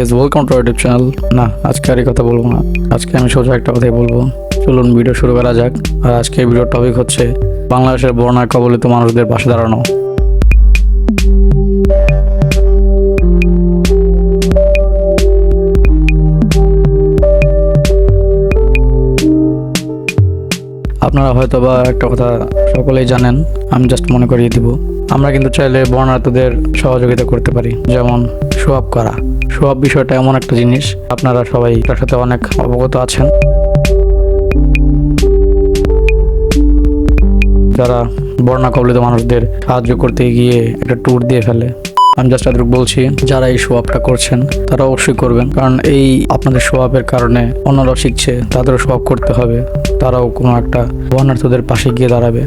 Guys, welcome to YouTube channel. না, আজকে আর এই কথা বলবো না। আজকে আমি সোজা একটা কথাই বলবো। চলুন ভিডিও শুরু করা যাক। আর আজকে ভিডিওর টপিক হচ্ছে বাংলাদেশের বন্যায় কবলিত মানুষদের পাশে দাঁড়ানো। আপনারা হয়তো বা একটা কথা সকলেই জানেন, আমি জাস্ট মনে করিয়ে দিব। আমরা কিন্তু চাইলে বন্যার্থদের সহযোগিতা করতে পারি, যেমন সোয়াব করা। সোয়াব বিষয়টা এমন একটা জিনিস, আপনারা সবাই তার সাথে অনেক অবগত আছেন। যারা বন্যা কবলিত মানুষদের সাহায্য করতে গিয়ে একটা ট্যুর দিয়ে ফেলে, আমি জাস্ট এতটুকু বলছি, যারা এই সোয়াবটা করছেন তারা অবশ্যই করবেন, কারণ এই আপনাদের সোয়াবের কারণে অন্যরাও শিখছে, তাদেরও সোয়াব করতে হবে, তারাও কোনো একটা বন্যার্থদের পাশে গিয়ে দাঁড়াবে।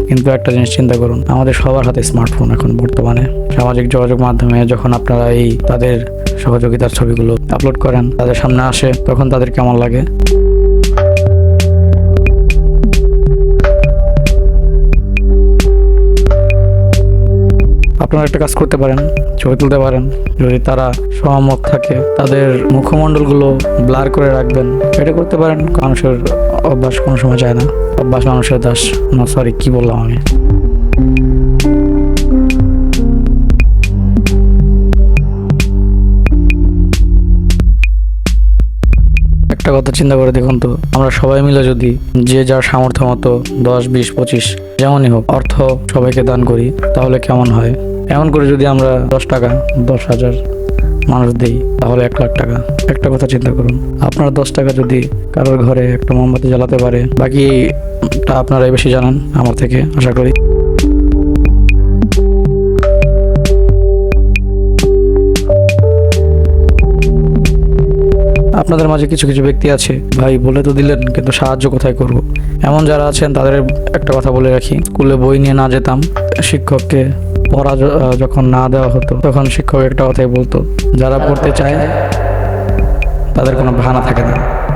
কিন্তু একটা জিনিস চিন্তা করুন, আমাদের সবার হাতে স্মার্টফোন এখন বর্তমানে। সামাজিক যোগাযোগ মাধ্যমে যখন আপনারা এই তাদের সহযোগিতার ছবিগুলো আপলোড করেন, তাদের সামনে আসে, তখন তাদের কেমন লাগে? আপনারা একটা কাজ করতে পারেন, ছবি তুলতে পারেন। যদি তারা সহমত থাকে, তাদের মুখমণ্ডলগুলো ব্লার করে রাখবেন। এটা করতে পারেন। মানুষের অভ্যাস কোনো সময় যায় না, অভ্যাস মানুষের দাস। না সরি, কি বললাম আমি? একটা কথা চিন্তা করে দেখুন তো, আমরা সবাই মিলে যদি যে যার সামর্থ্য মতো 10, 20, 25 যেমনই হোক অর্থ সবাইকে দান করি, তাহলে কেমন হয়? এমন করে যদি আমরা 10 টাকা 10,000 মানুষ দিই, তাহলে 1 লাখ টাকা। একটা কথা চিন্তা করুন, আপনার 10 টাকা যদি কারোর ঘরে একটা মোমবাতি জ্বালাতে পারে, বাকিটা আপনারাই বেশি জানেন আমার থেকে, আশা করি। আপনাদের মাঝে কিছু কিছু ব্যক্তি আছে, ভাই বলে তো দিলেন, কিন্তু সাহায্য কোথায় করব? এমন যারা আছেন তাদের একটা কথা বলে রাখি, স্কুলে বই নিয়ে না যেতাম, শিক্ষককে পড়া যখন না দেওয়া হতো, তখন শিক্ষক একটা কথাই বলতো, যারা পড়তে চায় তাদের কোনো বাহানা থাকে না।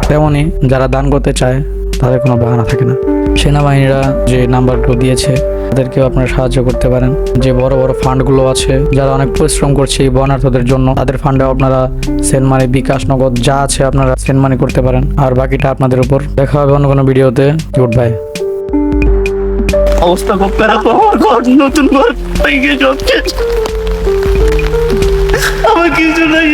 তেমনই যারা দান করতে চায় তাদের কোনো বাহানা থাকে না। সেনাবাহিনীরা যে নাম্বারগুলো দিয়েছে, তাদেরকেও আপনারা সাহায্য করতে পারেন। যে বড় বড় ফান্ডগুলো আছে, যারা অনেক পরিশ্রম করছে এই বন্যার্থদের জন্য, তাদের ফান্ডে আপনারা সেন্ড মানি, বিকাশ, নগদ যা আছে আপনারা সেন্ড মানি করতে পারেন। আর বাকিটা আপনাদের উপর। দেখা হবে অন্য কোনো ভিডিওতে। Good bye. অবস্থা খুব খারাপ। আমার ঘর, নতুন ঘর ভেঙে যাচ্ছে, আমার কিছু নাই।